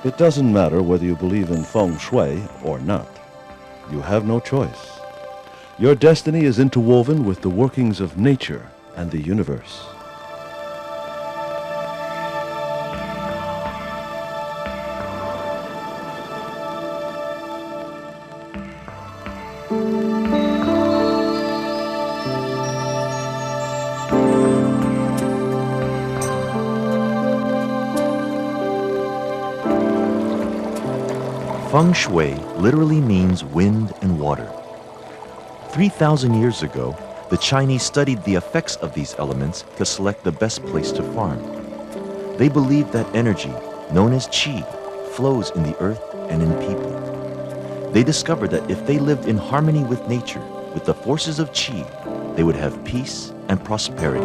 It doesn't matter whether you believe in Feng Shui or not. You have no choice. Your destiny is interwoven with the workings of nature and the universe. Feng Shui literally means wind and water. 3,000 years ago, the Chinese studied the effects of these elements to select the best place to farm. They believed that energy, known as qi, flows in the earth and in people. They discovered that if they lived in harmony with nature, with the forces of qi, they would have peace and prosperity.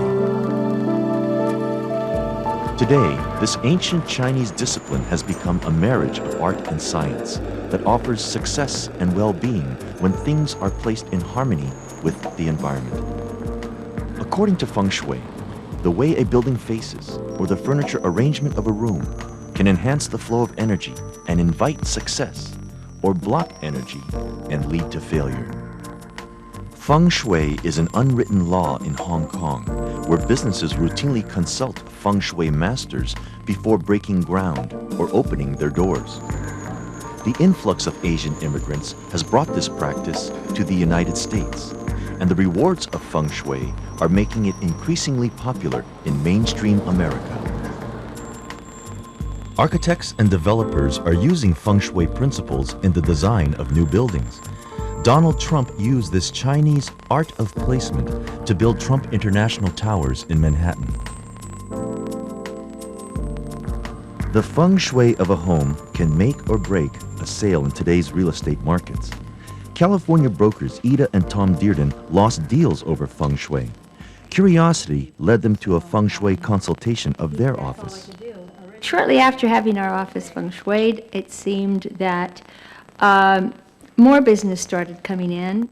Today, this ancient Chinese discipline has become a marriage of art and science that offers success and well-being when things are placed in harmony with the environment. According to Feng Shui, the way a building faces or the furniture arrangement of a room can enhance the flow of energy and invite success, or block energy and lead to failure. Feng Shui is an unwritten law in Hong Kong, where businesses routinely consult Feng Shui masters before breaking ground or opening their doors. The influx of Asian immigrants has brought this practice to the United States, and the rewards of Feng Shui are making it increasingly popular in mainstream America. Architects and developers are using Feng Shui principles in the design of new buildings. Donald Trump used this Chinese art of placement to build Trump International Towers in Manhattan. The feng shui of a home can make or break a sale in today's real estate markets. California brokers Ida and Tom Dearden lost deals over feng shui. Curiosity led them to a feng shui consultation of their office. Shortly after having our office feng shuied, it seemed that more business started coming in.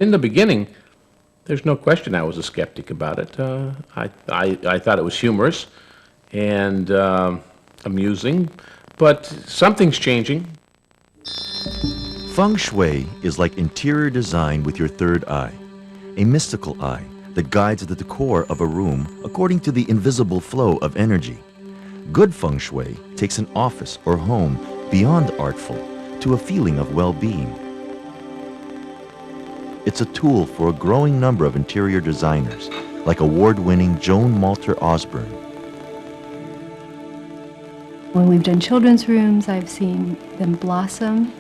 In the beginning, there's no question I was a skeptic about it. I thought it was humorous and amusing, but something's changing. Feng Shui is like interior design with your third eye, a mystical eye that guides the decor of a room according to the invisible flow of energy. Good Feng Shui takes an office or home beyond artful to a feeling of well-being. It's a tool for a growing number of interior designers, like award-winning Joan Malter Osborne. When we've done children's rooms, I've seen them blossom,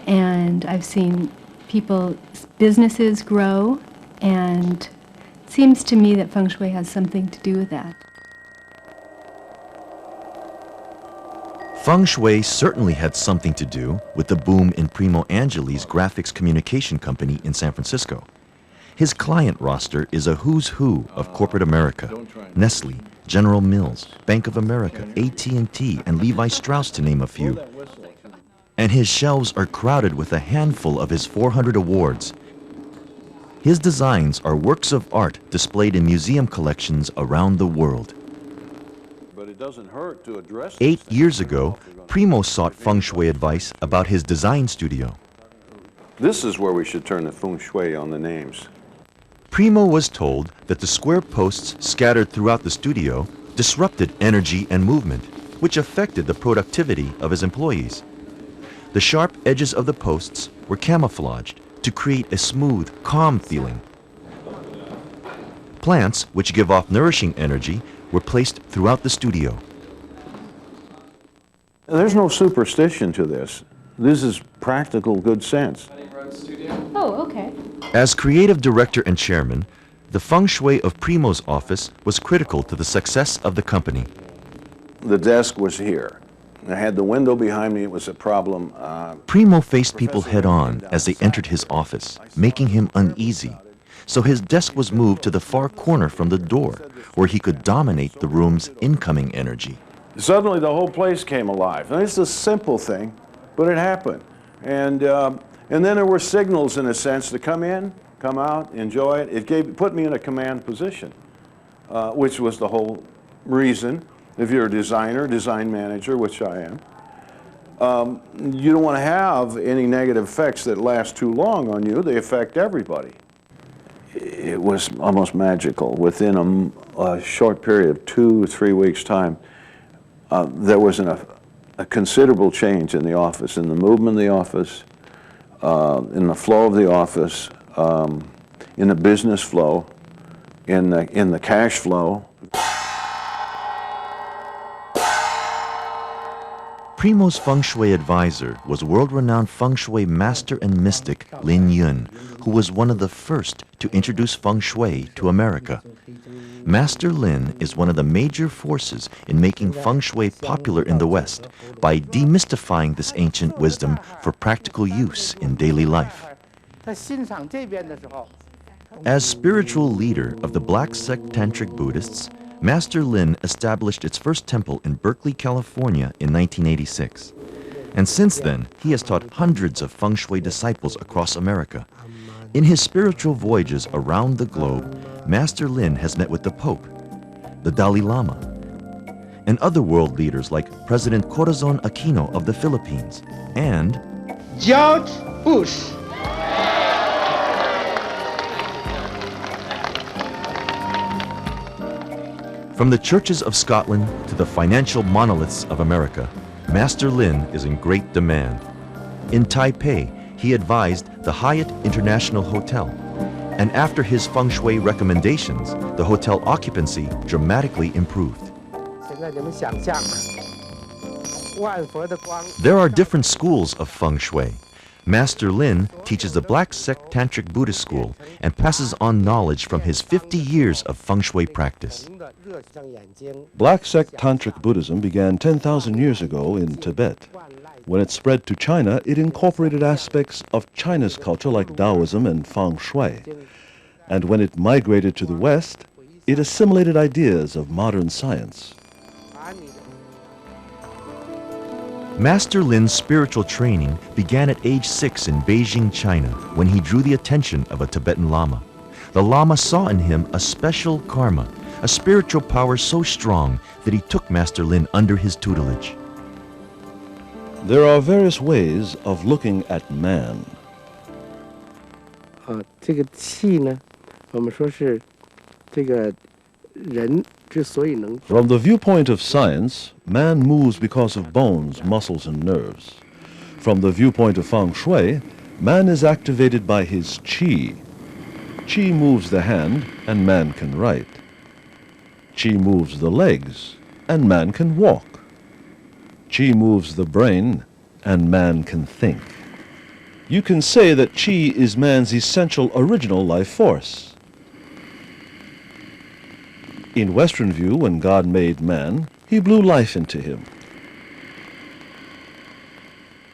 and I've seen people's businesses grow, and it seems to me that Feng Shui has something to do with that. Feng Shui certainly had something to do with the boom in Primo Angeli's graphics communication company in San Francisco. His client roster is a who's who of corporate America: Nestle, General Mills, Bank of America, AT&T, and Levi Strauss, to name a few. And his shelves are crowded with a handful of his 400 awards. His designs are works of art displayed in museum collections around the world. 8 years ago, Primo sought Feng Shui advice about his design studio. This is where we should turn the Feng Shui on the names. Primo was told that the square posts scattered throughout the studio disrupted energy and movement, which affected the productivity of his employees. The sharp edges of the posts were camouflaged to create a smooth, calm feeling. Plants, which give off nourishing energy, were placed throughout the studio. There's no superstition to this. This is practical good sense. Oh, okay. As creative director and chairman, the feng shui of Primo's office was critical to the success of the company. The desk was here. I had the window behind me. It was a problem. Primo faced people head-on as they entered his office, making him uneasy. So his desk was moved to the far corner from the door, where he could dominate the room's incoming energy. Suddenly the whole place came alive. And it's a simple thing, but it happened. And then there were signals, in a sense, to come in, come out, enjoy it. It put me in a command position, which was the whole reason. If you're a designer, design manager, which I am, you don't want to have any negative effects that last too long on you. They affect everybody. It was almost magical. Within a short period of 2 or 3 weeks' time, there was a considerable change in the office, in the movement of the office, in the flow of the office, in the business flow, in the cash flow. Primo's Feng Shui advisor was world-renowned Feng Shui master and mystic Lin Yun, who was one of the first to introduce Feng Shui to America. Master Lin is one of the major forces in making Feng Shui popular in the West by demystifying this ancient wisdom for practical use in daily life. As spiritual leader of the Black Sect Tantric Buddhists, Master Lin established its first temple in Berkeley, California in 1986. And since then, he has taught hundreds of Feng Shui disciples across America. In his spiritual voyages around the globe, Master Lin has met with the Pope, the Dalai Lama, and other world leaders like President Corazon Aquino of the Philippines and George Bush. From the churches of Scotland to the financial monoliths of America, Master Lin is in great demand. In Taipei, he advised the Hyatt International Hotel, and after his Feng Shui recommendations, the hotel occupancy dramatically improved. There are different schools of Feng Shui. Master Lin teaches the Black Sect Tantric Buddhist school and passes on knowledge from his 50 years of Feng Shui practice. Black Sect Tantric Buddhism began 10,000 years ago in Tibet. When it spread to China, it incorporated aspects of China's culture like Taoism and Feng Shui. And when it migrated to the West, it assimilated ideas of modern science. Master Lin's spiritual training began at age 6 in Beijing, China, when he drew the attention of a Tibetan Lama. The Lama saw in him a special karma, a spiritual power so strong that he took Master Lin under his tutelage. There are various ways of looking at man. 这个气呢，我们说是这个人之所以能 From the viewpoint of science, man moves because of bones, muscles, and nerves. From the viewpoint of Feng Shui, man is activated by his qi. Qi moves the hand, and man can write. Qi moves the legs, and man can walk. Qi moves the brain, and man can think. You can say that qi is man's essential original life force. In Western view, when God made man, he blew life into him.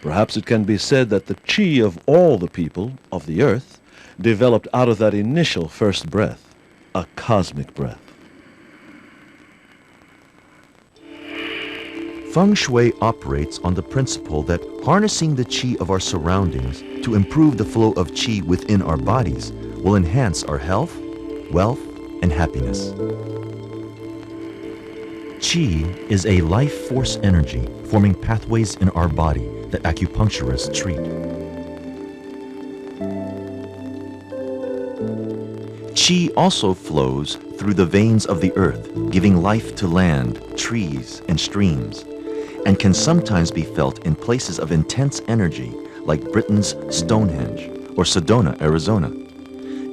Perhaps it can be said that the qi of all the people of the earth developed out of that initial first breath, a cosmic breath. Feng Shui operates on the principle that harnessing the qi of our surroundings to improve the flow of qi within our bodies will enhance our health, wealth, and happiness. Qi is a life force energy forming pathways in our body that acupuncturists treat. Qi also flows through the veins of the earth, giving life to land, trees, and streams, and can sometimes be felt in places of intense energy like Britain's Stonehenge or Sedona, Arizona.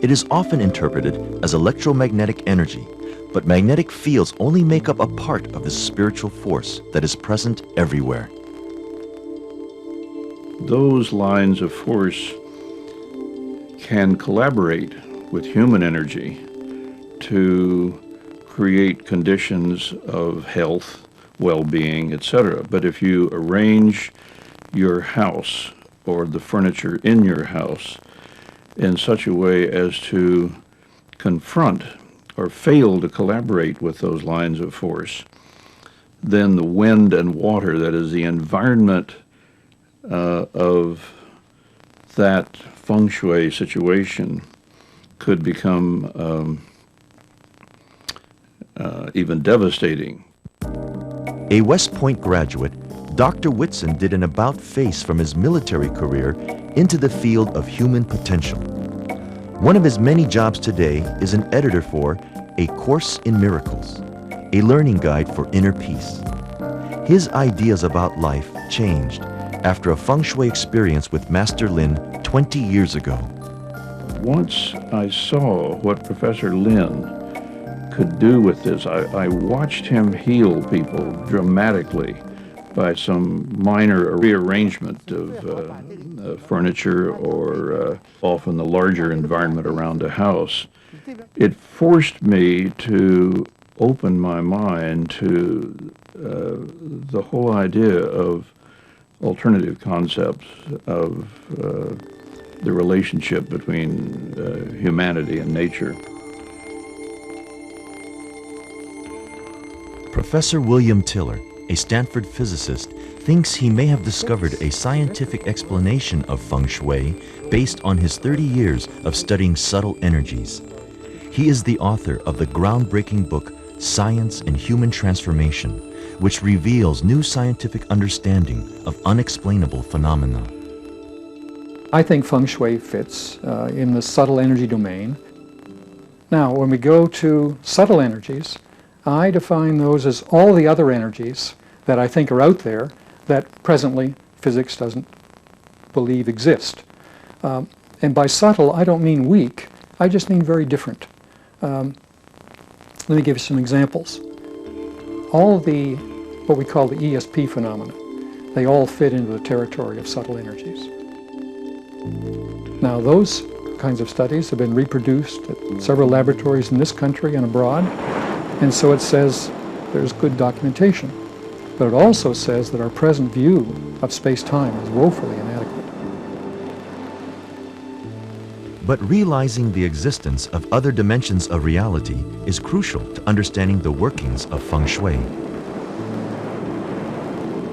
It is often interpreted as electromagnetic energy, but magnetic fields only make up a part of this spiritual force that is present everywhere. Those lines of force can collaborate with human energy to create conditions of health, well-being, etc. But if you arrange your house or the furniture in your house in such a way as to confront or fail to collaborate with those lines of force, then the wind and water, that is the environment of that feng shui situation, could become even devastating. A West Point graduate, Dr. Whitson did an about-face from his military career into the field of human potential. One of his many jobs today is an editor for A Course in Miracles, a learning guide for inner peace. His ideas about life changed after a Feng Shui experience with Master Lin 20 years ago. Once I saw what Professor Lin could do with this, I watched him heal people dramatically by some minor rearrangement of furniture or often the larger environment around a house. It forced me to open my mind to the whole idea of alternative concepts of the relationship between humanity and nature. Professor William Tiller, a Stanford physicist, thinks he may have discovered a scientific explanation of Feng Shui based on his 30 years of studying subtle energies. He is the author of the groundbreaking book Science and Human Transformation, which reveals new scientific understanding of unexplainable phenomena. I think Feng Shui fits in the subtle energy domain. Now, when we go to subtle energies, I define those as all the other energies that I think are out there that presently physics doesn't believe exist. And by subtle, I don't mean weak, I just mean very different. Let me give you some examples. All of the, what we call the ESP phenomena, they all fit into the territory of subtle energies. Now those kinds of studies have been reproduced at several laboratories in this country and abroad, and so it says there's good documentation. But it also says that our present view of space-time is woefully inadequate. But realizing the existence of other dimensions of reality is crucial to understanding the workings of Feng Shui.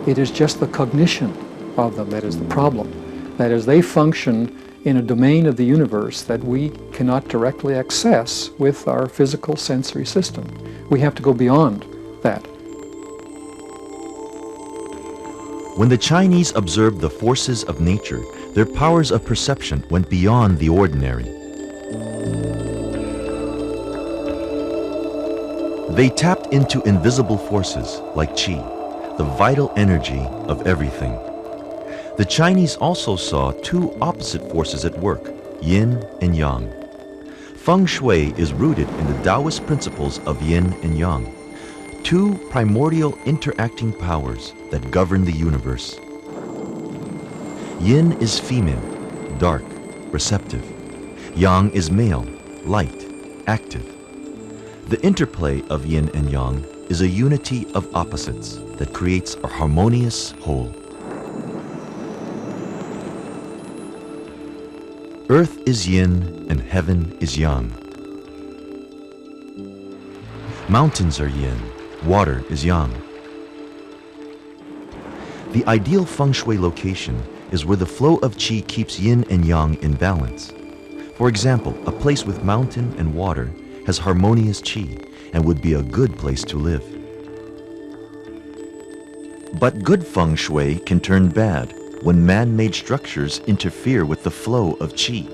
It is just the cognition of them that is the problem. That is, they function in a domain of the universe that we cannot directly access with our physical sensory system. We have to go beyond that. When the Chinese observed the forces of nature, their powers of perception went beyond the ordinary. They tapped into invisible forces like qi, the vital energy of everything. The Chinese also saw two opposite forces at work, yin and yang. Feng Shui is rooted in the Taoist principles of yin and yang, two primordial interacting powers that govern the universe. Yin is female, dark, receptive. Yang is male, light, active. The interplay of yin and yang is a unity of opposites that creates a harmonious whole. Earth is yin and heaven is yang. Mountains are yin, water is yang. The ideal Feng Shui location is where the flow of qi keeps yin and yang in balance. For example, a place with mountain and water has harmonious qi and would be a good place to live. But good Feng Shui can turn bad when man-made structures interfere with the flow of qi.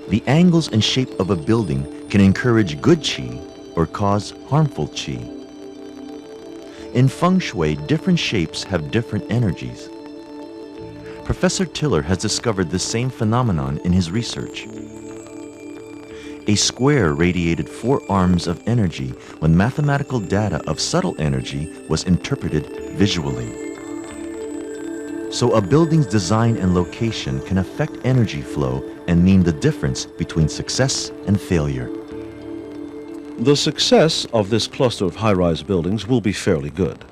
The angles and shape of a building can encourage good qi or cause harmful qi. In Feng Shui, different shapes have different energies. Professor Tiller has discovered the same phenomenon in his research. A square radiated 4 arms of energy when mathematical data of subtle energy was interpreted visually. So a building's design and location can affect energy flow and mean the difference between success and failure. The success of this cluster of high-rise buildings will be fairly good.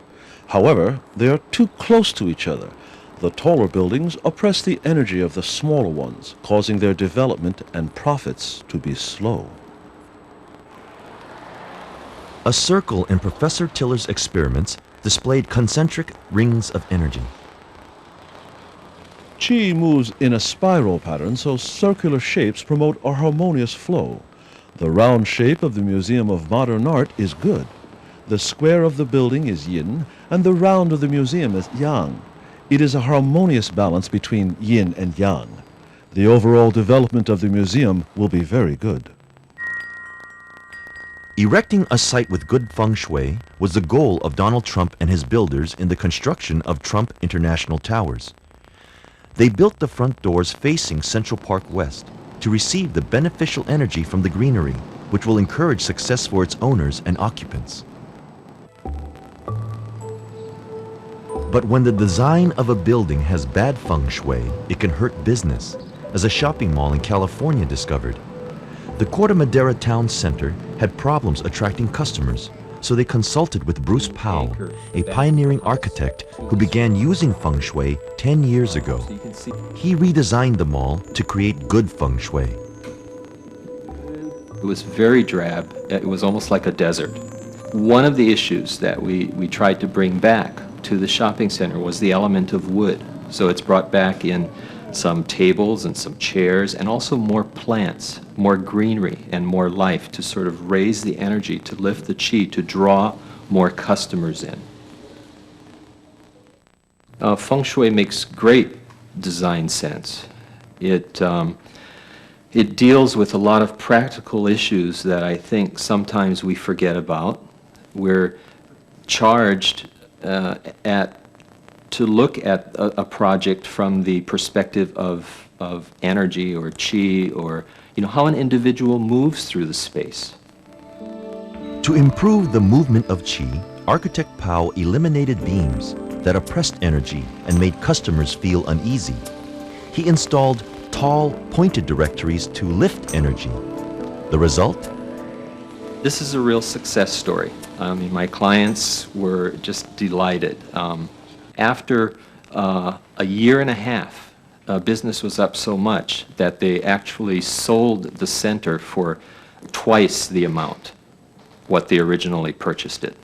However, they are too close to each other. The taller buildings oppress the energy of the smaller ones, causing their development and profits to be slow. A circle in Professor Tiller's experiments displayed concentric rings of energy. Qi moves in a spiral pattern, so circular shapes promote a harmonious flow. The round shape of the Museum of Modern Art is good. The square of the building is yin, and the round of the museum is yang. It is a harmonious balance between yin and yang. The overall development of the museum will be very good. Erecting a site with good feng shui was the goal of Donald Trump and his builders in the construction of Trump International Towers. They built the front doors facing Central Park West to receive the beneficial energy from the greenery, which will encourage success for its owners and occupants. But when the design of a building has bad feng shui, it can hurt business, as a shopping mall in California discovered. The Corte Madera Town Center had problems attracting customers, so they consulted with Bruce Powell, a pioneering architect who began using feng shui 10 years ago. He redesigned the mall to create good feng shui. It was very drab. It was almost like a desert. One of the issues that we tried to bring back to the shopping center was the element of wood. So it's brought back in some tables and some chairs, and also more plants, more greenery, and more life to sort of raise the energy, to lift the qi, to draw more customers in. Feng Shui makes great design sense. It deals with a lot of practical issues that I think sometimes we forget about. We're charged to look at a project from the perspective of energy or qi, or how an individual moves through the space. To improve the movement of qi, architect Powell eliminated beams that oppressed energy and made customers feel uneasy. He installed tall, pointed directories to lift energy. The result? This is a real success story. I mean, my clients were just delighted. After a year and a half, business was up so much that they actually sold the center for twice the amount what they originally purchased it.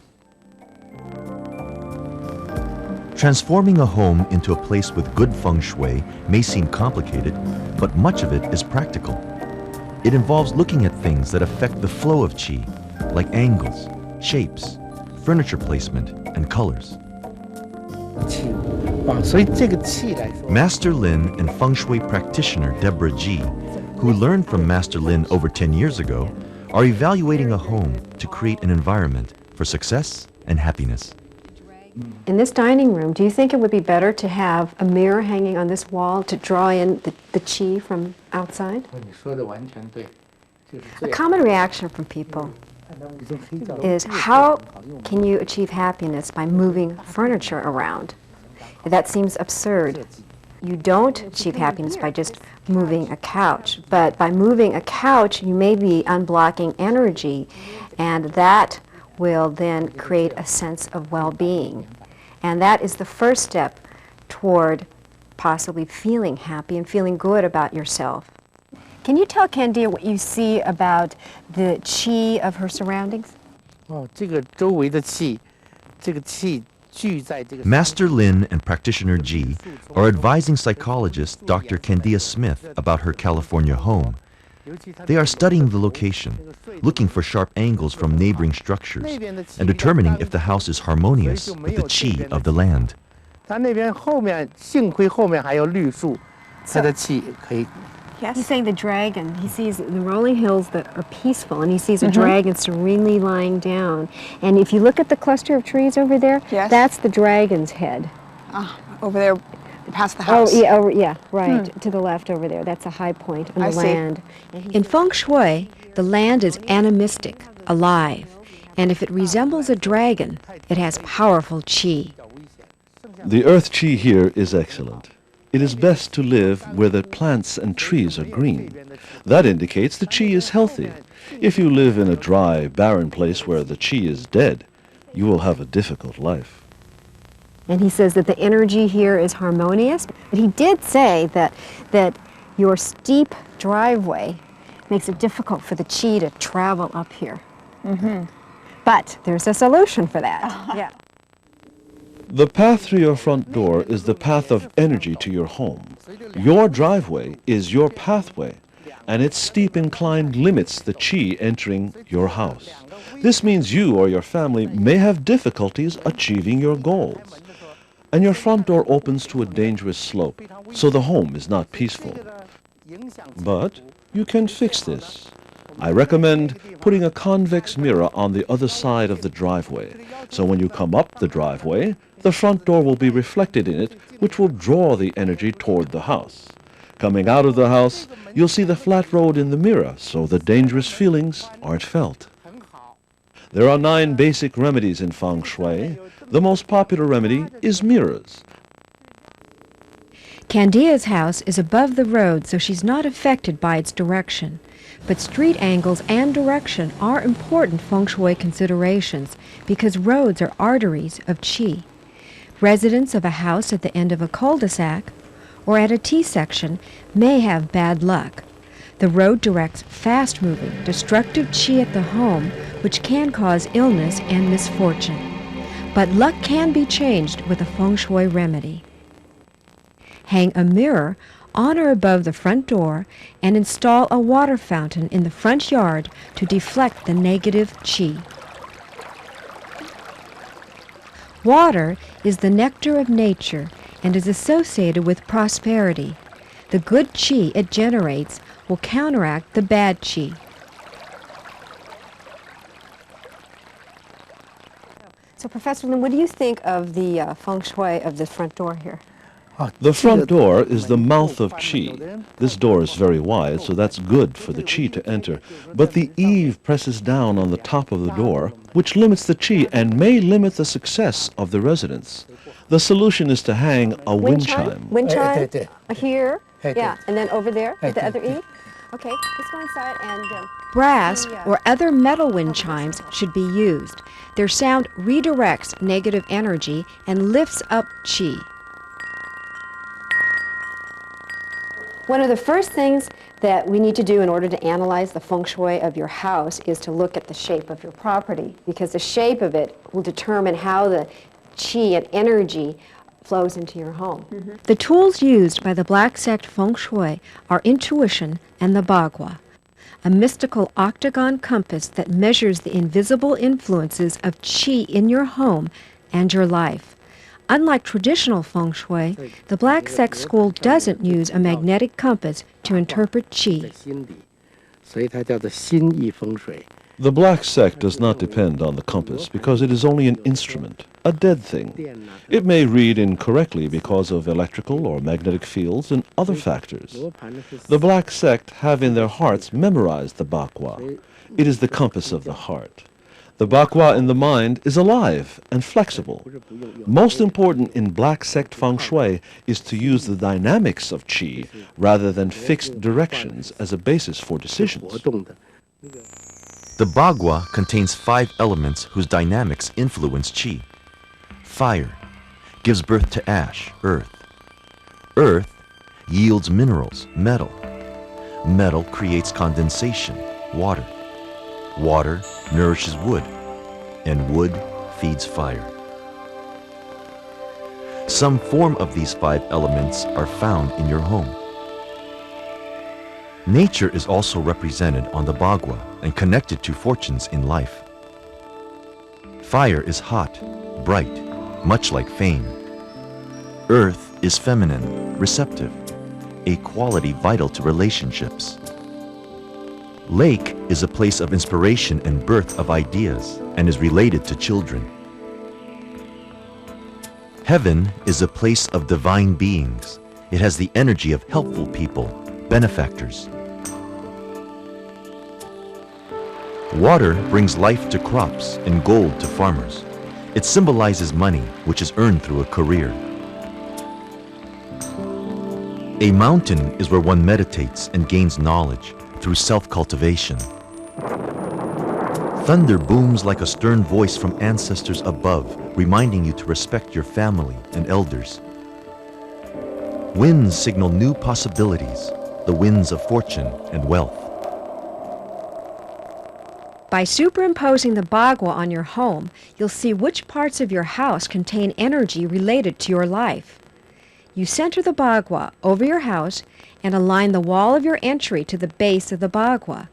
Transforming a home into a place with good feng shui may seem complicated, but much of it is practical. It involves looking at things that affect the flow of qi, like angles, shapes, furniture placement, and colors. Master Lin and Feng Shui practitioner Deborah Ji, who learned from Master Lin over 10 years ago, are evaluating a home to create an environment for success and happiness. In this dining room, do you think it would be better to have a mirror hanging on this wall to draw in the qi from outside? A common reaction from people is, how can you achieve happiness by moving furniture around? That seems absurd. You don't achieve happiness by just moving a couch, but by moving a couch you may be unblocking energy, and that will then create a sense of well-being. And that is the first step toward possibly feeling happy and feeling good about yourself. Can you tell Candia what you see about the qi of her surroundings? Master Lin and practitioner Ji are advising psychologist Dr. Candia Smith about her California home. They are studying the location, looking for sharp angles from neighboring structures, and determining if the house is harmonious with the qi of the land. Yes. He's saying the dragon. He sees the rolling hills that are peaceful, and he sees a dragon serenely lying down. And if you look at the cluster of trees over there, that's the dragon's head. Over there, past the house. Oh, yeah, right. To the left over there. That's a high point on the land. In Feng Shui, the land is animistic, alive. And if it resembles a dragon, it has powerful qi. The earth qi here is excellent. It is best to live where the plants and trees are green. That indicates the qi is healthy. If you live in a dry, barren place where the qi is dead, you will have a difficult life. And he says that the energy here is harmonious. But he did say that your steep driveway makes it difficult for the qi to travel up here. But there's a solution for that. Yeah. The path to your front door is the path of energy to your home. Your driveway is your pathway. and its steep incline limits the qi entering your house. This means you or your family may have difficulties achieving your goals. And your front door opens to a dangerous slope, so the home is not peaceful. But you can fix this. I recommend putting a convex mirror on the other side of the driveway, so when you come up the driveway, the front door will be reflected in it, which will draw the energy toward the house. Coming out of the house, you'll see the flat road in the mirror, so the dangerous feelings aren't felt. There are 9 basic remedies in Feng Shui. The most popular remedy is mirrors. Candia's house is above the road, so she's not affected by its direction. But street angles and direction are important feng shui considerations because roads are arteries of qi. Residents of a house at the end of a cul-de-sac or at a T-section may have bad luck. The road directs fast-moving, destructive qi at the home, which can cause illness and misfortune. But luck can be changed with a feng shui remedy. Hang a mirror on or above the front door and install a water fountain in the front yard to deflect the negative qi. Water is the nectar of nature and is associated with prosperity. The good qi it generates will counteract the bad qi. So, Professor Lin, what do you think of the feng shui of the front door here? The front door is the mouth of qi. This door is very wide, so that's good for the qi to enter. But the eave presses down on the top of the door, which limits the qi and may limit the success of the residence. The solution is to hang a wind chime. Wind chime? Here? Yeah, and then over there at the other eve? Okay, let's go inside and... Brass or other metal wind chimes should be used. Their sound redirects negative energy and lifts up qi. One of the first things that we need to do in order to analyze the feng shui of your house is to look at the shape of your property, because the shape of it will determine how the qi and energy flows into your home. The tools used by the Black Sect feng shui are intuition and the bagua, a mystical octagon compass that measures the invisible influences of qi in your home and your life. Unlike traditional feng shui, the Black Sect school doesn't use a magnetic compass to interpret qi. The Black Sect does not depend on the compass because it is only an instrument, a dead thing. It may read incorrectly because of electrical or magnetic fields and other factors. The Black Sect have in their hearts memorized the bagua. It is the compass of the heart. The bagua in the mind is alive and flexible. Most important in Black Sect feng shui is to use the dynamics of qi rather than fixed directions as a basis for decisions. The bagua contains 5 elements whose dynamics influence qi. Fire gives birth to ash, earth. Earth yields minerals, metal. Metal creates condensation, water. Water nourishes wood, and wood feeds fire. Some form of these 5 elements are found in your home. Nature is also represented on the bagua and connected to fortunes in life. Fire is hot, bright, much like Feng. Earth is feminine, receptive, a quality vital to relationships. Lake is a place of inspiration and birth of ideas and is related to children. Heaven is a place of divine beings. It has the energy of helpful people, benefactors. Water brings life to crops and gold to farmers. It symbolizes money, which is earned through a career. A mountain is where one meditates and gains knowledge through self-cultivation. Thunder booms like a stern voice from ancestors above, reminding you to respect your family and elders. Winds signal new possibilities, the winds of fortune and wealth. By superimposing the bagua on your home, you'll see which parts of your house contain energy related to your life. You center the bagua over your house and align the wall of your entry to the base of the bagua.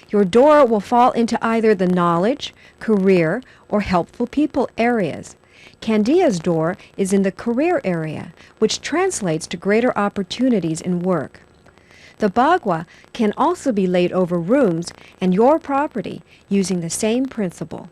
Your door will fall into either the knowledge, career, or helpful people areas. Candia's door is in the career area, which translates to greater opportunities in work. The bagua can also be laid over rooms and your property using the same principle.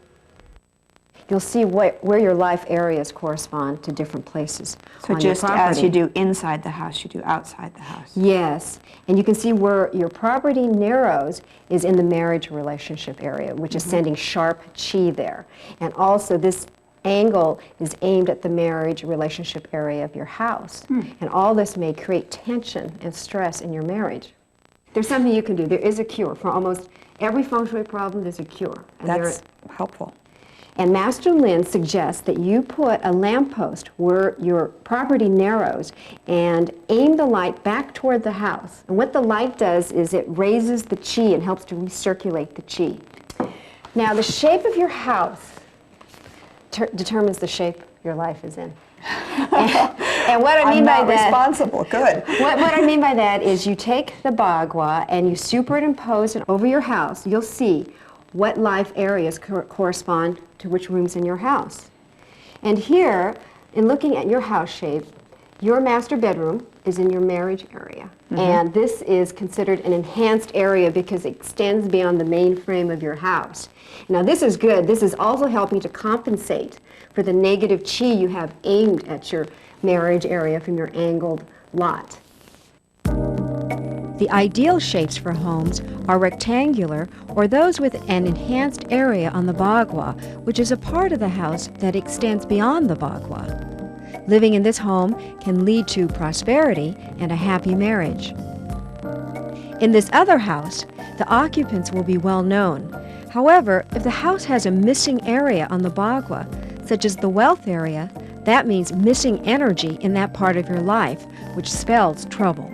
You'll see where your life areas correspond to different places So on your just as property. you do inside the house, you do outside the house. Yes, and you can see where your property narrows is in the marriage relationship area, which is sending sharp chi there. And also this angle is aimed at the marriage relationship area of your house. And all this may create tension and stress in your marriage. There's something you can do. There is a cure. For almost every feng shui problem, there's a cure. And That's helpful. And Master Lin suggests that you put a lamppost where your property narrows and aim the light back toward the house. And what the light does is it raises the chi and helps to recirculate the chi. Now, the shape of your house determines the shape your life is in. And what I mean by that, responsible. Good. what I mean by that is you take the bagua and you superimpose it over your house. You'll see what life areas correspond to which rooms in your house. And here, in looking at your house shape, your master bedroom is in your marriage area. And this is considered an enhanced area because it extends beyond the main frame of your house. Now this is good. This is also helping to compensate for the negative chi you have aimed at your marriage area from your angled lot. The ideal shapes for homes are rectangular or those with an enhanced area on the bagua, which is a part of the house that extends beyond the bagua. Living in this home can lead to prosperity and a happy marriage. In this other house, the occupants will be well known. However, if the house has a missing area on the bagua, such as the wealth area, that means missing energy in that part of your life, which spells trouble.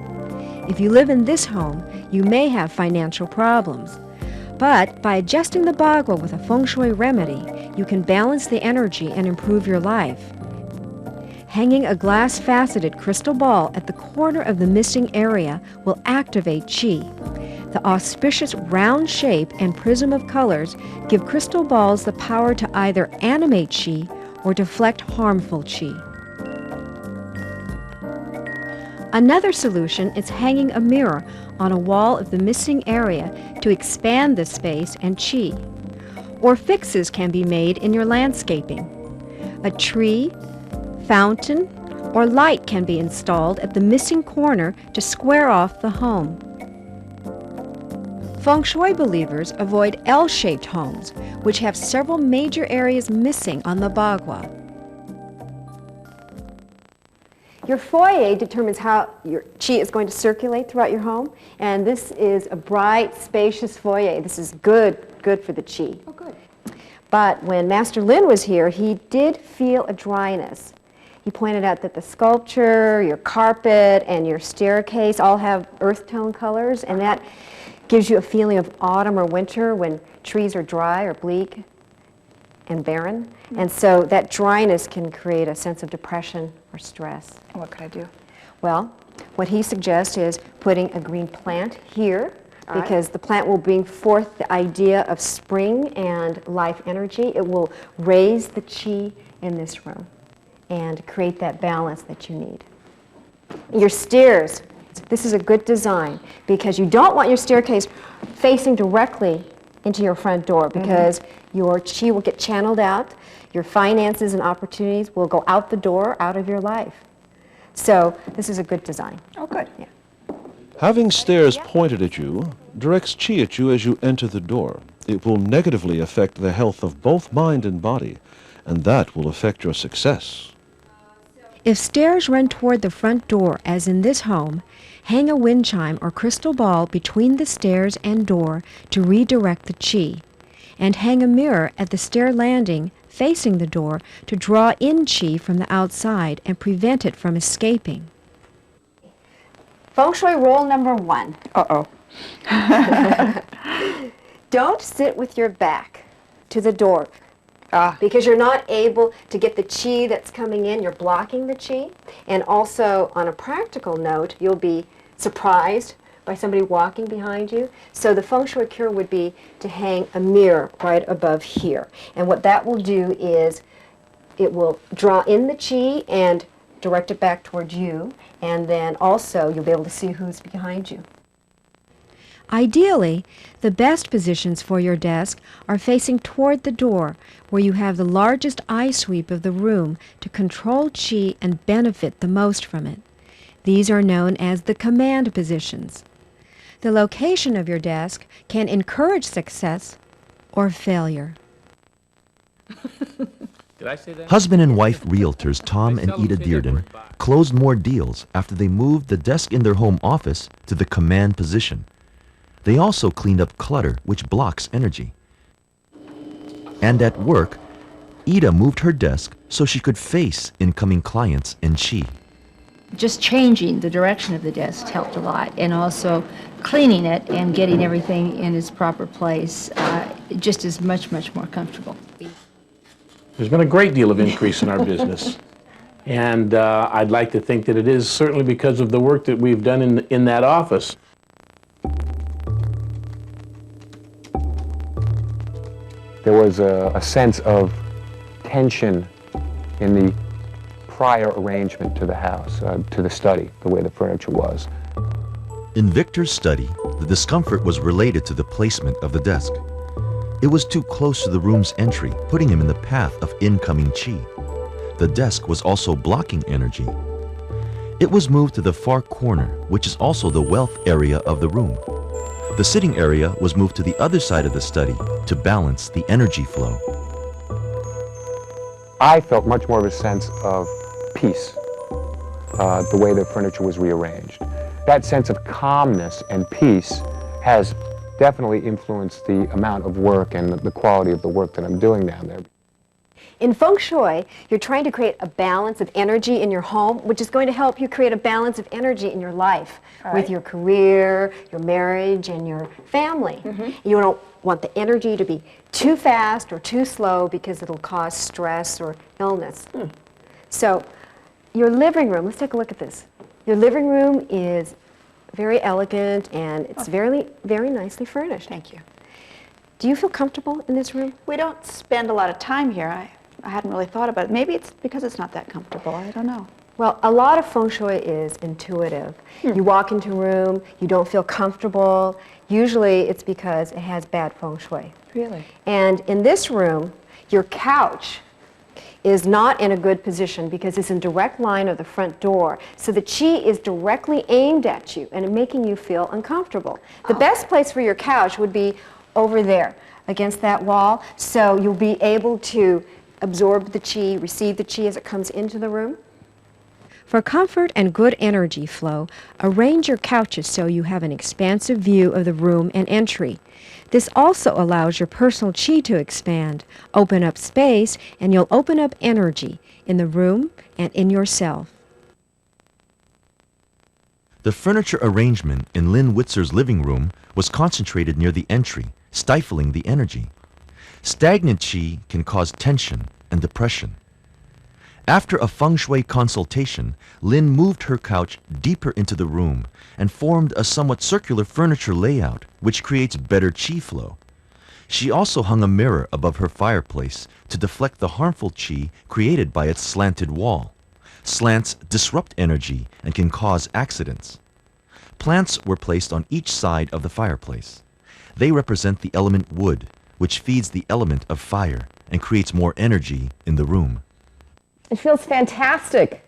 If you live in this home, you may have financial problems. But by adjusting the bagua with a feng shui remedy, you can balance the energy and improve your life. Hanging a glass-faceted crystal ball at the corner of the missing area will activate chi. The auspicious round shape and prism of colors give crystal balls the power to either animate chi or deflect harmful chi. Another solution is hanging a mirror on a wall of the missing area to expand the space and chi. Or fixes can be made in your landscaping. A tree, fountain, or light can be installed at the missing corner to square off the home. Feng Shui believers avoid L-shaped homes, which have several major areas missing on the bagua. Your foyer determines how your chi is going to circulate throughout your home, and this is a bright, spacious foyer. This is good for the chi. Oh, good. But when Master Lin was here, he did feel a dryness. He pointed out that the sculpture, your carpet, and your staircase all have earth tone colors, and that gives you a feeling of autumn or winter when trees are dry or bleak and barren. And so that dryness can create a sense of depression or stress. And what could I do? Well, what he suggests is putting a green plant here, All because right. the plant will bring forth the idea of spring and life energy. It will raise the chi in this room and create that balance that you need. Your stairs, this is a good design because you don't want your staircase facing directly into your front door because your chi will get channeled out, your finances and opportunities will go out the door, out of your life. So this is a good design. Oh, good. Yeah. Having stairs pointed at you directs chi at you as you enter the door. It will negatively affect the health of both mind and body, and that will affect your success. If stairs run toward the front door, as in this home, hang a wind chime or crystal ball between the stairs and door to redirect the chi, and hang a mirror at the stair landing facing the door to draw in chi from the outside and prevent it from escaping. Feng Shui rule number 1. Uh-oh. Don't sit with your back to the door. Because you're not able to get the qi that's coming in, you're blocking the qi. And also, on a practical note, you'll be surprised by somebody walking behind you. So the feng shui cure would be to hang a mirror right above here. And what that will do is it will draw in the qi and direct it back towards you. And then also you'll be able to see who's behind you. Ideally, the best positions for your desk are facing toward the door, where you have the largest eye sweep of the room to control qi and benefit the most from it. These are known as the command positions. The location of your desk can encourage success or failure. Did I say that? Husband and wife realtors Tom and Ida Dearden closed more deals after they moved the desk in their home office to the command position. They also cleaned up clutter, which blocks energy. And at work, Ida moved her desk so she could face incoming clients and qi. Just changing the direction of the desk helped a lot, and also cleaning it and getting everything in its proper place just is much, much more comfortable. There's been a great deal of increase in our business. And I'd like to think that it is certainly because of the work that we've done in that office. There was a sense of tension in the prior arrangement to the house, to the study, the way the furniture was. In Victor's study, the discomfort was related to the placement of the desk. It was too close to the room's entry, putting him in the path of incoming qi. The desk was also blocking energy. It was moved to the far corner, which is also the wealth area of the room. The sitting area was moved to the other side of the study to balance the energy flow. I felt much more of a sense of peace, the way the furniture was rearranged. That sense of calmness and peace has definitely influenced the amount of work and the quality of the work that I'm doing down there. In Feng Shui, you're trying to create a balance of energy in your home, which is going to help you create a balance of energy in your life, with your career, your marriage, and your family. You don't want the energy to be too fast or too slow because it'll cause stress or illness. So your living room, let's take a look at this. Your living room is very elegant and it's very, very nicely furnished. Thank you. Do you feel comfortable in this room? We don't spend a lot of time here. I hadn't really thought about it. Maybe it's because it's not that comfortable. I don't know. Well, a lot of Feng Shui is intuitive. You walk into a room, you don't feel comfortable. Usually it's because it has bad Feng Shui. Really? And in this room, your couch is not in a good position because it's in direct line of the front door. So the qi is directly aimed at you and making you feel uncomfortable. The best place for your couch would be over there against that wall, so you'll be able to absorb the qi, receive the qi as it comes into the room. For comfort and good energy flow, arrange your couches so you have an expansive view of the room and entry. This also allows your personal qi to expand, open up space, and you'll open up energy in the room and in yourself. The furniture arrangement in Lynn Witzer's living room was concentrated near the entry, stifling the energy. Stagnant qi can cause tension and depression. After a feng shui consultation, Lynn moved her couch deeper into the room and formed a somewhat circular furniture layout, which creates better qi flow. She also hung a mirror above her fireplace to deflect the harmful qi created by its slanted wall. Slants disrupt energy and can cause accidents. Plants were placed on each side of the fireplace. They represent the element wood, which feeds the element of fire and creates more energy in the room. It feels fantastic.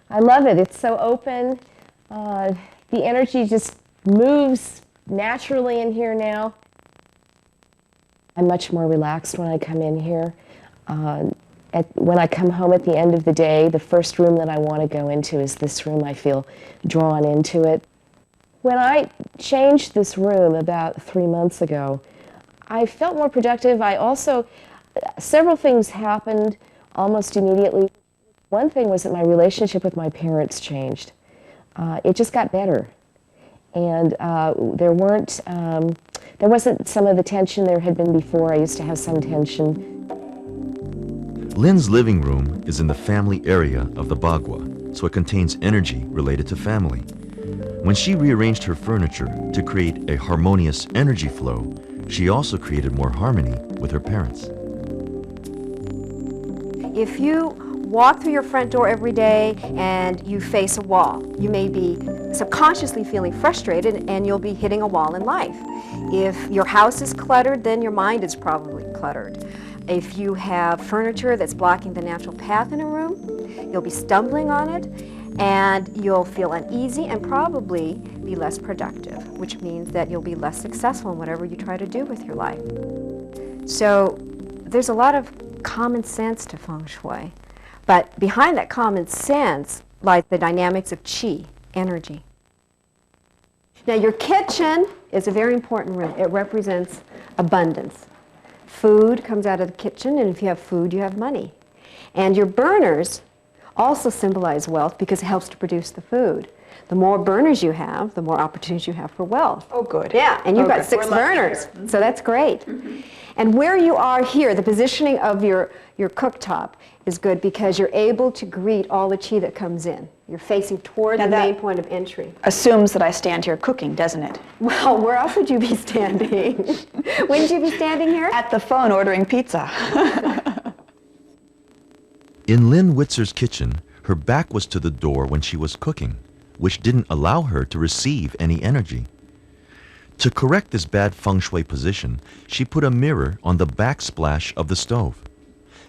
I love it. It's so open. The energy just moves naturally in here now. I'm much more relaxed when I come in here. When I come home at the end of the day, the first room that I want to go into is this room. I feel drawn into it. When I changed this room about 3 months ago, I felt more productive. Several things happened almost immediately. One thing was that my relationship with my parents changed. It just got better. And there wasn't some of the tension there had been before. I used to have some tension. Lin's living room is in the family area of the Bagua, so it contains energy related to family. When she rearranged her furniture to create a harmonious energy flow, she also created more harmony with her parents. If you walk through your front door every day and you face a wall, you may be subconsciously feeling frustrated and you'll be hitting a wall in life. If your house is cluttered, then your mind is probably cluttered. If you have furniture that's blocking the natural path in a room, you'll be stumbling on it and you'll feel uneasy and probably be less productive, which means that you'll be less successful in whatever you try to do with your life. So there's a lot of common sense to Feng Shui, but behind that common sense lies the dynamics of qi, energy. Now your kitchen is a very important room. It represents abundance. Food comes out of the kitchen, and if you have food, you have money. And your burners also symbolize wealth because it helps to produce the food. The more burners you have, the more opportunities you have for wealth. Oh, good. Yeah, and you've got 6 burners, so that's great. And where you are here, the positioning of your cooktop is good because you're able to greet all the qi that comes in. You're facing toward the main point of entry. Assumes that I stand here cooking, doesn't it? Well, where else would you be standing? Wouldn't you be standing here? At the phone ordering pizza. In Lynn Witzer's kitchen, her back was to the door when she was cooking, which didn't allow her to receive any energy. To correct this bad feng shui position, she put a mirror on the backsplash of the stove.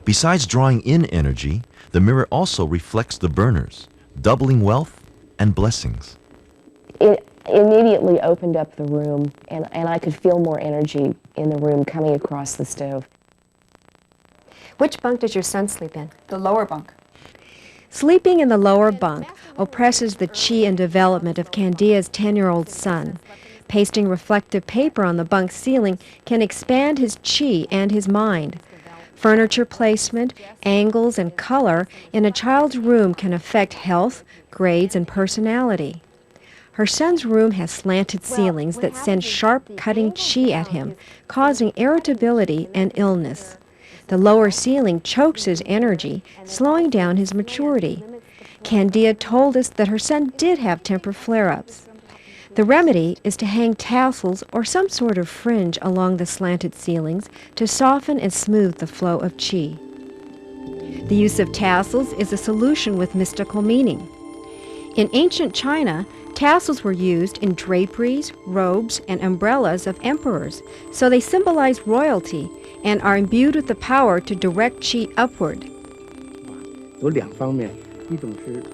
Besides drawing in energy, the mirror also reflects the burners, doubling wealth and blessings. It immediately opened up the room, and I could feel more energy in the room coming across the stove. Which bunk does your son sleep in? The lower bunk. Sleeping in the lower bunk oppresses the qi and development of Candia's 10-year-old son. Pasting reflective paper on the bunk ceiling can expand his qi and his mind. Furniture placement, angles, and color in a child's room can affect health, grades, and personality. Her son's room has slanted ceilings that send sharp, cutting qi at him, causing irritability and illness. The lower ceiling chokes his energy, slowing down his maturity. Candia told us that her son did have temper flare-ups. The remedy is to hang tassels or some sort of fringe along the slanted ceilings to soften and smooth the flow of qi. The use of tassels is a solution with mystical meaning. In ancient China, tassels were used in draperies, robes, and umbrellas of emperors, so they symbolize royalty and are imbued with the power to direct qi upward.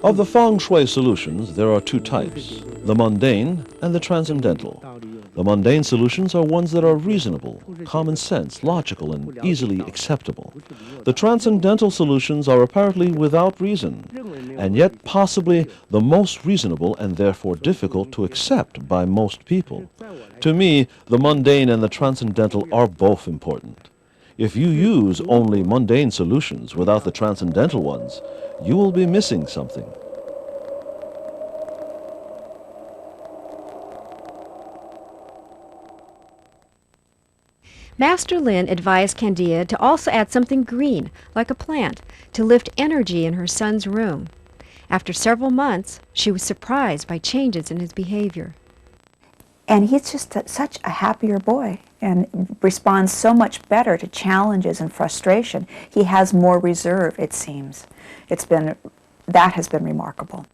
Of the feng shui solutions, there are 2 types, the mundane and the transcendental. The mundane solutions are ones that are reasonable, common sense, logical, and easily acceptable. The transcendental solutions are apparently without reason, and yet possibly the most reasonable and therefore difficult to accept by most people. To me, the mundane and the transcendental are both important. If you use only mundane solutions without the transcendental ones, you will be missing something. Master Lin advised Candia to also add something green, like a plant, to lift energy in her son's room. After several months, she was surprised by changes in his behavior. And he's just such a happier boy and responds so much better to challenges and frustration. He has more reserve, it seems. That has been remarkable.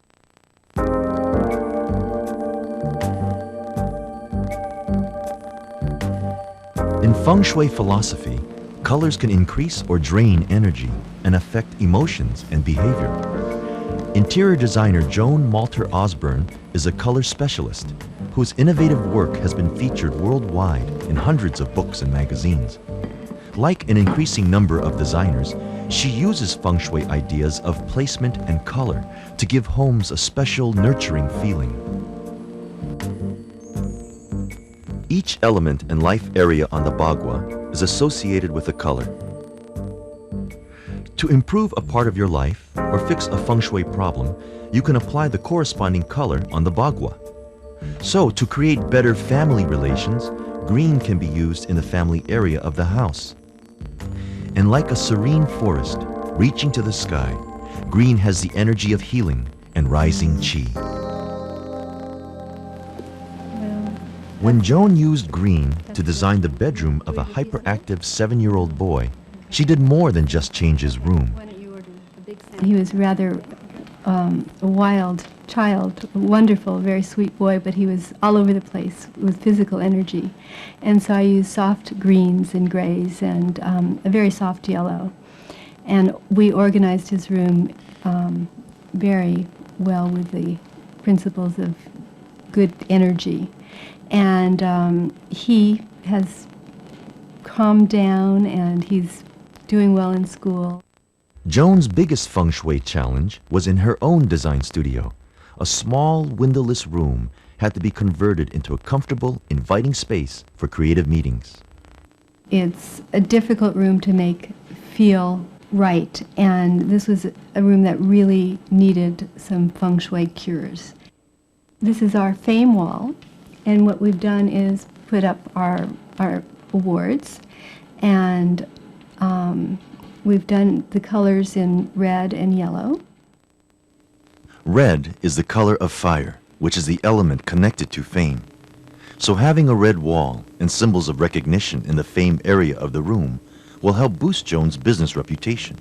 In feng shui philosophy, colors can increase or drain energy and affect emotions and behavior. Interior designer Joan Malter Osborne is a color specialist whose innovative work has been featured worldwide in hundreds of books and magazines. Like an increasing number of designers, she uses feng shui ideas of placement and color to give homes a special nurturing feeling. Each element and life area on the Bagua is associated with a color. To improve a part of your life or fix a feng shui problem, you can apply the corresponding color on the Bagua. So, to create better family relations, green can be used in the family area of the house. And like a serene forest, Reaching to the sky, green has the energy of healing and rising qi. When Joan used green to design the bedroom of a hyperactive 7-year-old boy, she did more than just change his room. He was rather a wild child, a wonderful, very sweet boy, but he was all over the place with physical energy. And so I used soft greens and grays and a very soft yellow. And we organized his room very well with the principles of good energy. And he has calmed down and he's doing well in school. Joan's biggest feng shui challenge was in her own design studio. A small, windowless room had to be converted into a comfortable, inviting space for creative meetings. It's a difficult room to make feel right, and this was a room that really needed some feng shui cures. This is our fame wall, and what we've done is put up our awards, and we've done the colors in red and yellow. Red is the color of fire, which is the element connected to fame. So having a red wall and symbols of recognition in the fame area of the room will help boost Joan's business reputation.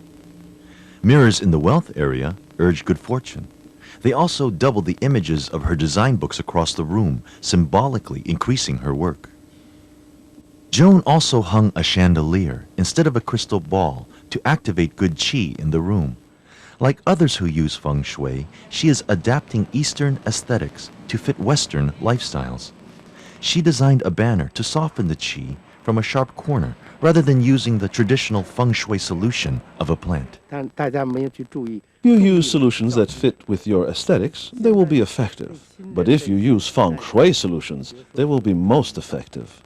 Mirrors in the wealth area urge good fortune. They also double the images of her design books across the room, symbolically increasing her work. Joan also hung a chandelier instead of a crystal ball to activate good qi in the room. Like others who use feng shui, she is adapting Eastern aesthetics to fit Western lifestyles. She designed a banner to soften the qi from a sharp corner rather than using the traditional feng shui solution of a plant. You use solutions that fit with your aesthetics, they will be effective. But if you use feng shui solutions, they will be most effective.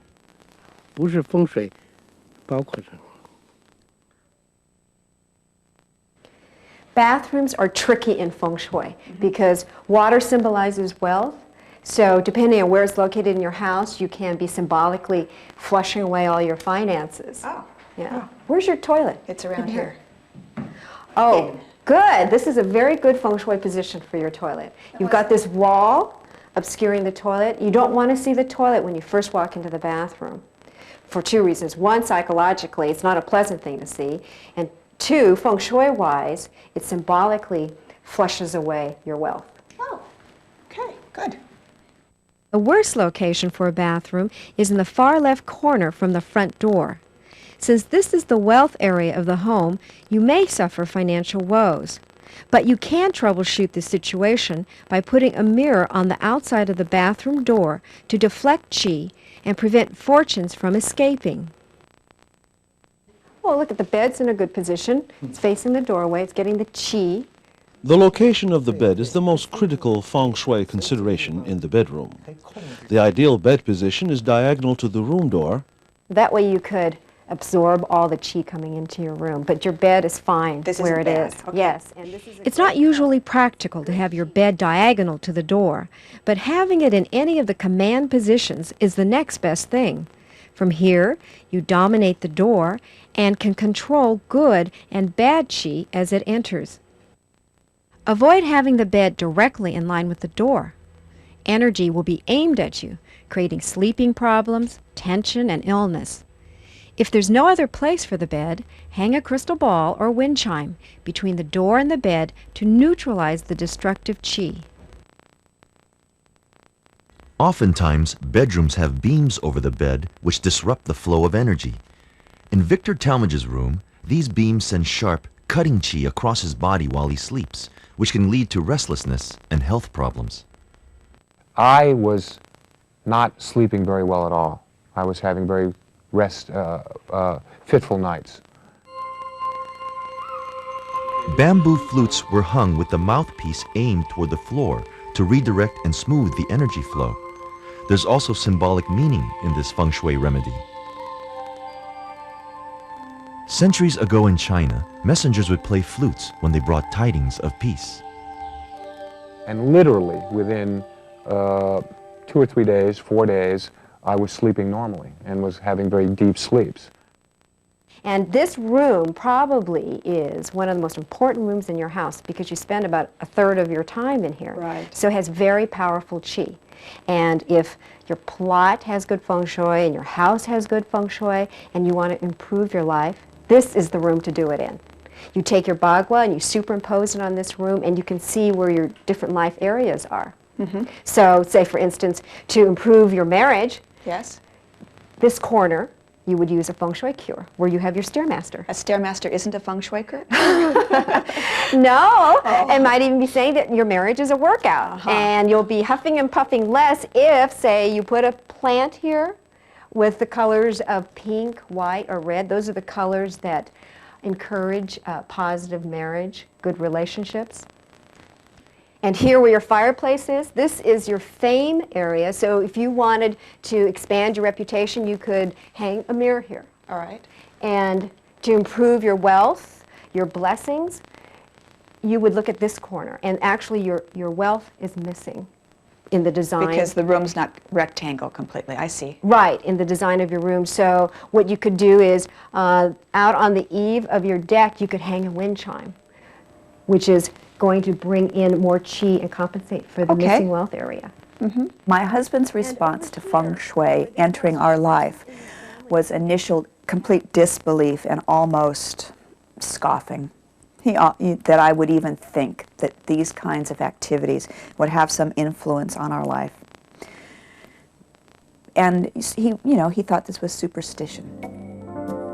Bathrooms are tricky in feng shui because water symbolizes wealth. So depending on where it's located in your house, you can be symbolically flushing away all your finances. Oh. Yeah. Where's your toilet? It's around here. Oh, good. This is a very good feng shui position for your toilet. You've got this wall obscuring the toilet. You don't want to see the toilet when you first walk into the bathroom for two reasons. One, psychologically, it's not a pleasant thing to see. And two, feng shui-wise, it symbolically flushes away your wealth. Oh, okay, good. The worst location for a bathroom is in the far left corner from the front door. Since this is the wealth area of the home, you may suffer financial woes. But you can troubleshoot the situation by putting a mirror on the outside of the bathroom door to deflect qi and prevent fortunes from escaping. Well, look at the bed's in a good position. It's facing the doorway. It's getting the qi. The location of the bed is the most critical feng shui consideration in the bedroom. The ideal bed position is diagonal to the room door. That way you could absorb all the qi coming into your room, but your bed is fine where it is. Okay. Yes. And it's not usually practical to have your bed diagonal to the door, but having it in any of the command positions is the next best thing. From here, you dominate the door and can control good and bad qi as it enters. Avoid having the bed directly in line with the door. Energy will be aimed at you, creating sleeping problems, tension, and illness. If there's no other place for the bed, hang a crystal ball or wind chime between the door and the bed to neutralize the destructive qi. Oftentimes, bedrooms have beams over the bed which disrupt the flow of energy. In Victor Talmadge's room, these beams send sharp, cutting qi across his body while he sleeps, which can lead to restlessness and health problems. I was not sleeping very well at all. I was having very fitful nights. Bamboo flutes were hung with the mouthpiece aimed toward the floor to redirect and smooth the energy flow. There's also symbolic meaning in this feng shui remedy. Centuries ago in China, messengers would play flutes when they brought tidings of peace. And literally within 2 or 3 days, 4 days, I was sleeping normally and was having very deep sleeps. And this room probably is one of the most important rooms in your house because you spend about a third of your time in here. Right. So it has very powerful qi. And if your plot has good feng shui and your house has good feng shui and you want to improve your life, this is the room to do it in. You take your bagua and you superimpose it on this room and you can see where your different life areas are. So say, for instance, to improve your marriage, Yes. this corner, you would use a feng shui cure where you have your stairmaster. A stairmaster isn't a feng shui cure? No, it might even be saying that your marriage is a workout and you'll be huffing and puffing less if, say, you put a plant here with the colors of pink, white, or red. Those are the colors that encourage positive marriage, good relationships. And here where your fireplace is, this is your fame area. So if you wanted to expand your reputation, you could hang a mirror here. All right. And to improve your wealth, your blessings, you would look at this corner. And actually your wealth is missing in the design. Because the room's not rectangle completely, I see. Right, in the design of your room. So what you could do is, out on the eave of your deck, you could hang a wind chime, which is going to bring in more qi and compensate for the missing wealth area. My husband's response to feng shui entering our life was initial complete disbelief and almost scoffing. That I would even think that these kinds of activities would have some influence on our life. And he thought this was superstition.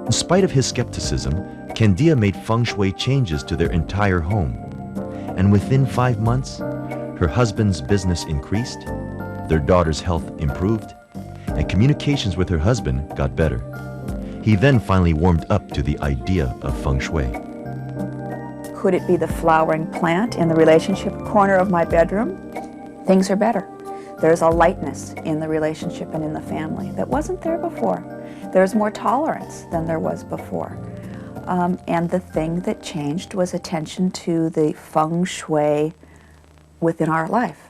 In spite of his skepticism, Candia made feng shui changes to their entire home. And within 5 months, her husband's business increased, their daughter's health improved, and communications with her husband got better. He then finally warmed up to the idea of feng shui. Could it be the flowering plant in the relationship corner of my bedroom? Things are better. There's a lightness in the relationship and in the family that wasn't there before. There's more tolerance than there was before. And the thing that changed was attention to the feng shui within our life.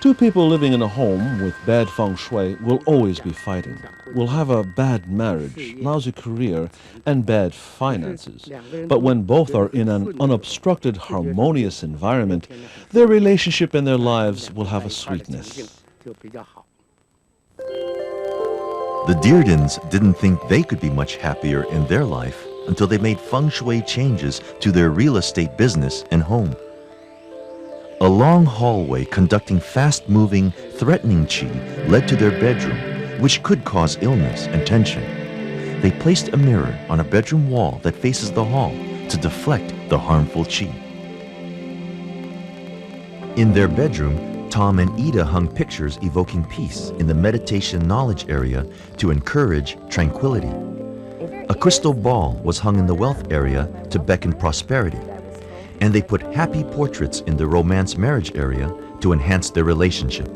Two people living in a home with bad feng shui will always be fighting, will have a bad marriage, lousy career, and bad finances. But when both are in an unobstructed, harmonious environment, their relationship and their lives will have a sweetness. The Deardens didn't think they could be much happier in their life until they made feng shui changes to their real estate business and home. A long hallway conducting fast-moving, threatening qi led to their bedroom, which could cause illness and tension. They placed a mirror on a bedroom wall that faces the hall to deflect the harmful qi. In their bedroom, Tom and Ida hung pictures evoking peace in the meditation knowledge area to encourage tranquility. A crystal ball was hung in the wealth area to beckon prosperity. And they put happy portraits in the romance marriage area to enhance their relationship.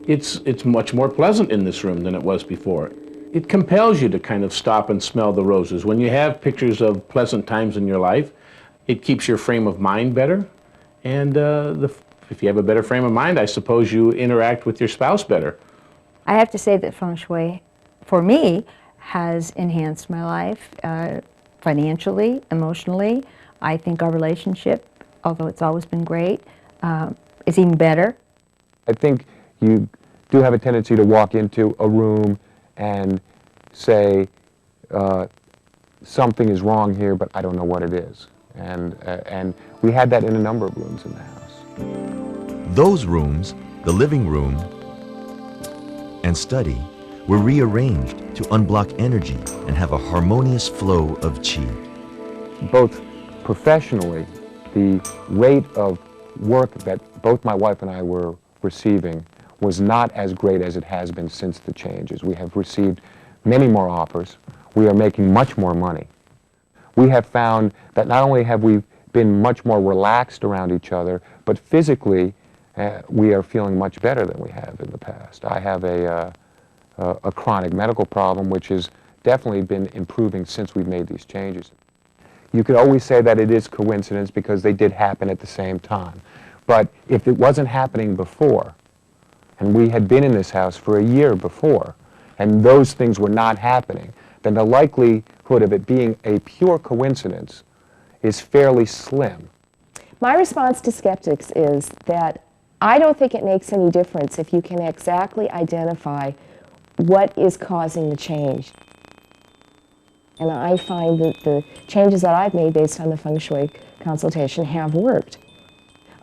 It's much more pleasant in this room than it was before. It compels you to kind of stop and smell the roses. When you have pictures of pleasant times in your life, it keeps your frame of mind better. And if you have a better frame of mind, I suppose you interact with your spouse better. I have to say that feng shui, for me, has enhanced my life financially, emotionally. I think our relationship, although it's always been great, is even better. I think you do have a tendency to walk into a room and say, something is wrong here, but I don't know what it is. And we had that in a number of rooms in the house. Those rooms, the living room and study, were rearranged to unblock energy and have a harmonious flow of qi. Both professionally, the rate of work that both my wife and I were receiving was not as great as it has been since the changes. We have received many more offers. We are making much more money. We have found that not only have we been much more relaxed around each other, but physically we are feeling much better than we have in the past. I have a chronic medical problem which has definitely been improving since we've made these changes. You could always say that it is coincidence because they did happen at the same time. But if it wasn't happening before, and we had been in this house for a year before, and those things were not happening, then the likelihood of it being a pure coincidence is fairly slim. My response to skeptics is that I don't think it makes any difference if you can exactly identify what is causing the change. And I find that the changes that I've made based on the Feng Shui consultation have worked.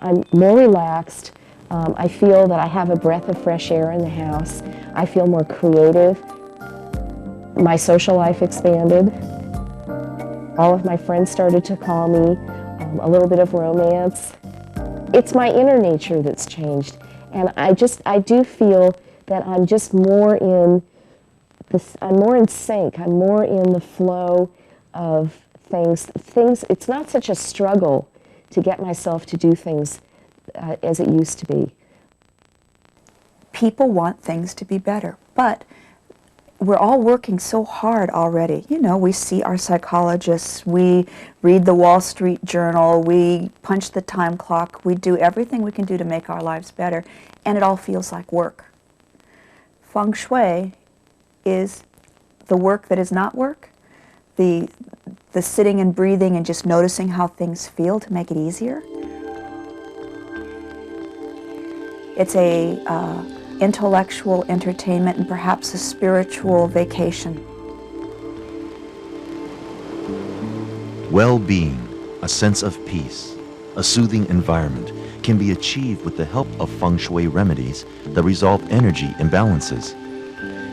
I'm more relaxed. I feel that I have a breath of fresh air in the house. I feel more creative. My social life expanded. All of my friends started to call me. A little bit of romance. It's my inner nature that's changed. And I do feel that I'm just more in I'm more in sync. I'm more in the flow of things. It's not such a struggle to get myself to do things as it used to be. People want things to be better, but we're all working so hard already. You know, we see our psychologists, we read the Wall Street Journal, we punch the time clock, we do everything we can do to make our lives better, and it all feels like work. Feng Shui is the work that is not work, the sitting and breathing and just noticing how things feel to make it easier. It's a intellectual entertainment and perhaps a spiritual vacation. Well-being, a sense of peace, a soothing environment can be achieved with the help of Feng Shui remedies that resolve energy imbalances.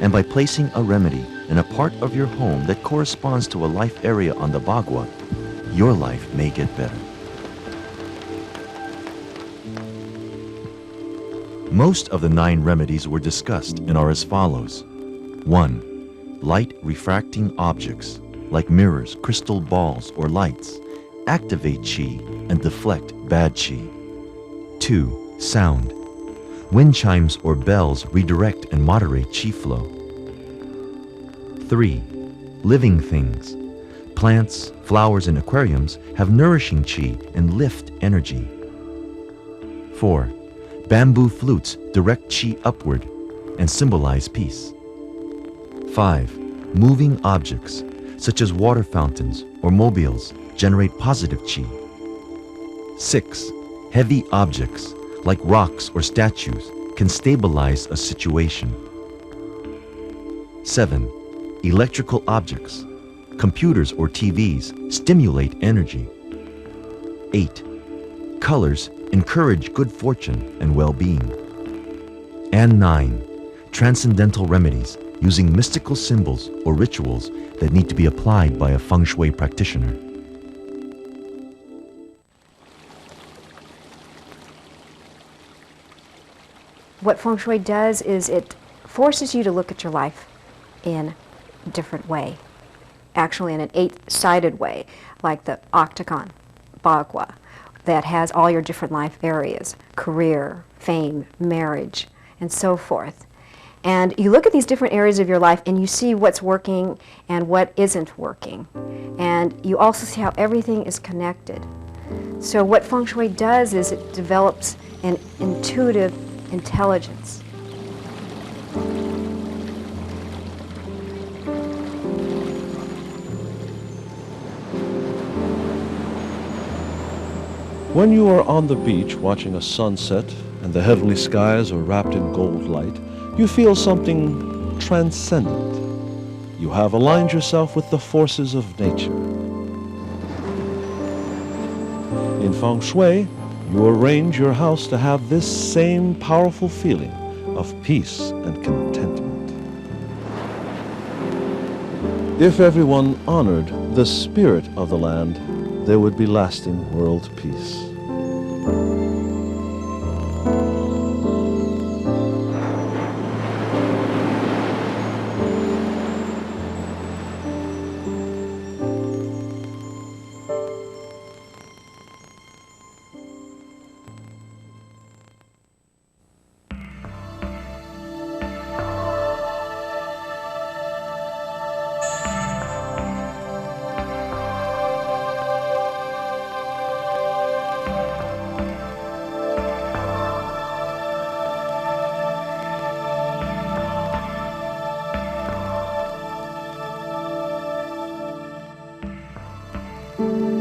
And by placing a remedy in a part of your home that corresponds to a life area on the Bagua, your life may get better. Most of the 9 remedies were discussed and are as follows. 1. Light refracting objects, like mirrors, crystal balls, or lights, activate qi and deflect bad qi. 2. Sound. Wind chimes or bells redirect and moderate qi flow. 3. Living things. Plants, flowers, and aquariums have nourishing qi and lift energy. 4. Bamboo flutes direct qi upward and symbolize peace. 5. Moving objects, such as water fountains or mobiles, generate positive qi. 6. Heavy objects, like rocks or statues, can stabilize a situation. 7. Electrical objects, computers or TVs, stimulate energy. 8. Colors encourage good fortune and well-being. And 9. Transcendental remedies using mystical symbols or rituals that need to be applied by a Feng Shui practitioner. What Feng Shui does is it forces you to look at your life in a different way, actually in an 8-sided way, like the octagon, Bagua, that has all your different life areas, career, fame, marriage, and so forth. And you look at these different areas of your life and you see what's working and what isn't working. And you also see how everything is connected. So what Feng Shui does is it develops an intuitive intelligence. When you are on the beach watching a sunset and the heavenly skies are wrapped in gold light, you feel something transcendent. You have aligned yourself with the forces of nature. In Feng Shui, you arrange your house to have this same powerful feeling of peace and contentment. If everyone honored the spirit of the land, there would be lasting world peace. you.